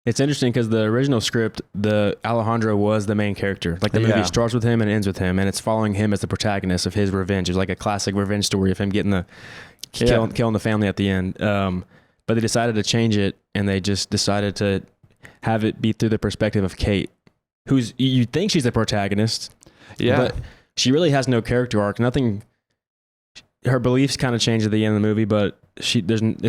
It's interesting because the original script, the Alejandro was the main character. Like the movie starts with him and ends with him, and it's following him as the protagonist of his revenge. It's like a classic revenge story of him getting killing the family at the end. But they decided to change it, and they just decided to have it be through the perspective of Kate, who's you think she's the protagonist, but she really has no character arc. Nothing. Her beliefs kind of change at the end of the movie, but she doesn't.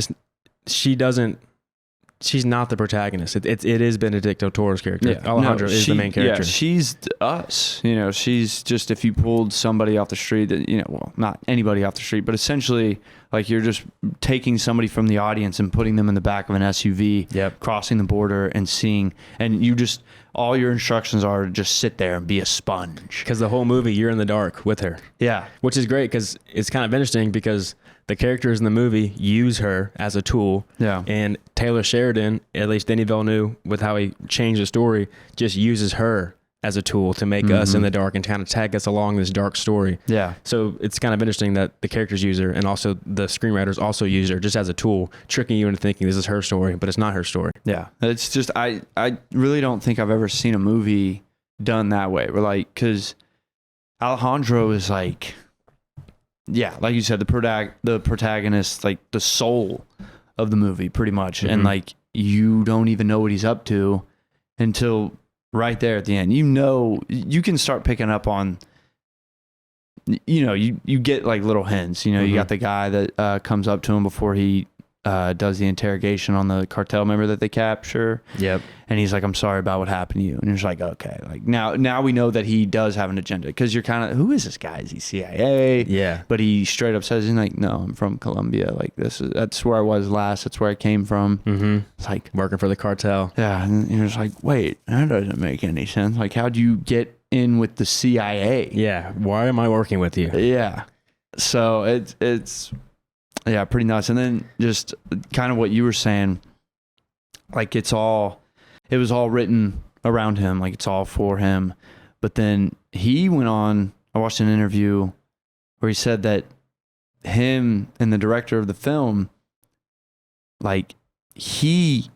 She's not the protagonist. It is Benedict del Toro's character. Yeah. Alejandro is the main character. Yeah, she's us. You know, she's just, if you pulled somebody off the street that, you know, well, not anybody off the street, but essentially like you're just taking somebody from the audience and putting them in the back of an SUV, crossing the border and seeing, and you just, all your instructions are to just sit there and be a sponge. Because the whole movie, you're in the dark with her. Yeah. Which is great because it's kind of interesting because the characters in the movie use her as a tool. Yeah. And Taylor Sheridan, at least Denis Villeneuve, with how he changed the story, just uses her as a tool to make us in the dark and kind of tag us along this dark story. Yeah. So it's kind of interesting that the characters use her and also the screenwriters also use her just as a tool, tricking you into thinking this is her story, but it's not her story. Yeah. It's just, I really don't think I've ever seen a movie done that way. We're like, because Alejandro is like, yeah, like you said, the protagonist, like the soul of the movie, pretty much. And like, you don't even know what he's up to until right there at the end. You know, you can start picking up on, you know, you get like little hints. You know, you got the guy that comes up to him before he does the interrogation on the cartel member that they capture. Yep. And he's like, I'm sorry about what happened to you. And you're just like, okay. Like now we know that he does have an agenda, because you're kind of, who is this guy? Is he CIA? Yeah. But he straight up says, he's like, no, I'm from Colombia. Like that's where I was last. That's where I came from. It's like working for the cartel. Yeah. And you're just like, wait, that doesn't make any sense. Like, how'd you get in with the CIA? Yeah. Why am I working with you? Yeah. So it's yeah, pretty nuts. And then just kind of what you were saying, like it was all written around him, like it's all for him. But then he went on, I watched an interview where he said that him and the director of the film, like Benicio,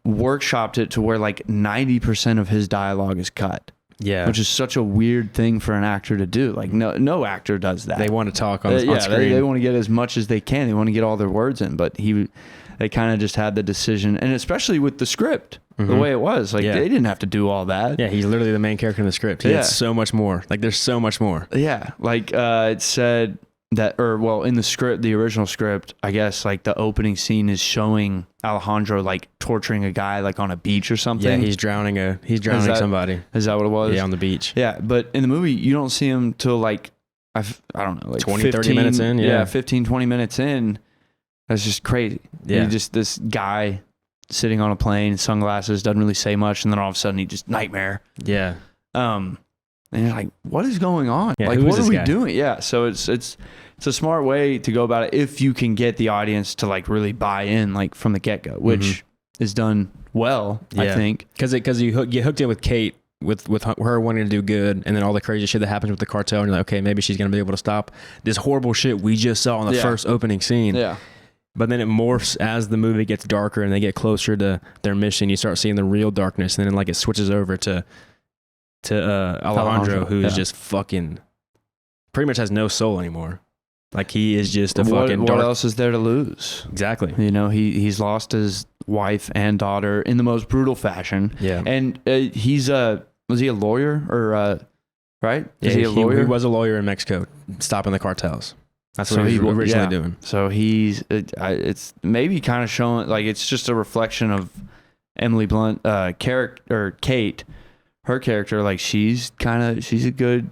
workshopped it to where like 90% of his dialogue is cut. Yeah, which is such a weird thing for an actor to do. Like no actor does that. They want to talk on screen. They want to get as much as they can. They want to get all their words in. But they kind of just had the decision, and especially with the script, the way it was, like they didn't have to do all that. Yeah, he's literally the main character in the script. He had so much more. Like there's so much more. Yeah, like it said that, or well, in the script, the original script, I guess like the opening scene is showing Alejandro like torturing a guy like on a beach or something. Yeah, he's drowning somebody. Is that what it was? Yeah, on the beach. Yeah, but in the movie you don't see him till like I don't know, like 30 minutes in. Yeah, 15, 20 minutes in. That's just crazy. Yeah, just this guy sitting on a plane, sunglasses, doesn't really say much, and then all of a sudden he just nightmare. Yeah. And you're like, what is going on? Yeah, like, what are we doing? Yeah. So it's a smart way to go about it if you can get the audience to like really buy in, like from the get go, which is done well, I think. Because you hooked in with Kate with her wanting to do good, and then all the crazy shit that happens with the cartel, and you're like, okay, maybe she's gonna be able to stop this horrible shit we just saw in the first opening scene. Yeah. But then it morphs as the movie gets darker and they get closer to their mission. You start seeing the real darkness, and then like it switches over to Alejandro, who is just fucking pretty much has no soul anymore. Like he is just a fucking what else is there to lose? Exactly. You know, he's lost his wife and daughter in the most brutal fashion. Yeah. And was he a lawyer or right? Yeah, is he a lawyer? He was a lawyer in Mexico stopping the cartels. That's what he was originally doing. So it's maybe kind of showing, like it's just a reflection of Emily Blunt character, or Kate, her character. Like she's a good,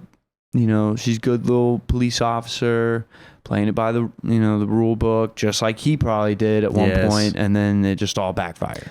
you know, she's a good little police officer, playing it by the, you know, the rule book, just like he probably did at one point, and then it just all backfired.